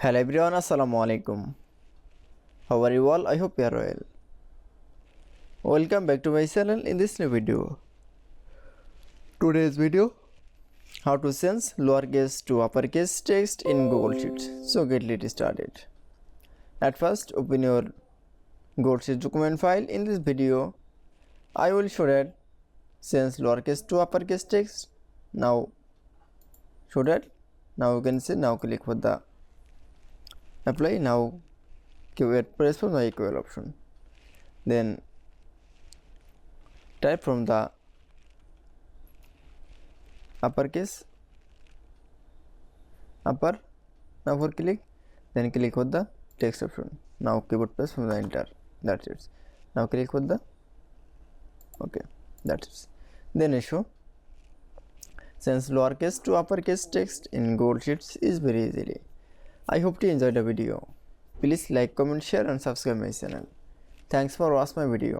Hello everyone, assalamu alaikum. How are you all? I hope you are well. Welcome back to my channel in this new video. Today's video, how to change lowercase to uppercase text in Google Sheets. So get it started. At first, open your Google Sheets document file. In this video, I will show that change lowercase to uppercase text. Now you can see, now click for the apply. Now press for the equal option, then type from the uppercase upper. Now for click, then click for the text option. Now keyboard press from the enter. That's it. Now click for the okay. That's it. Then issue change lowercase to uppercase text in Google Sheets is very easily. I hope you enjoyed the video. Please like, comment, share and subscribe my channel. Thanks for watching my video.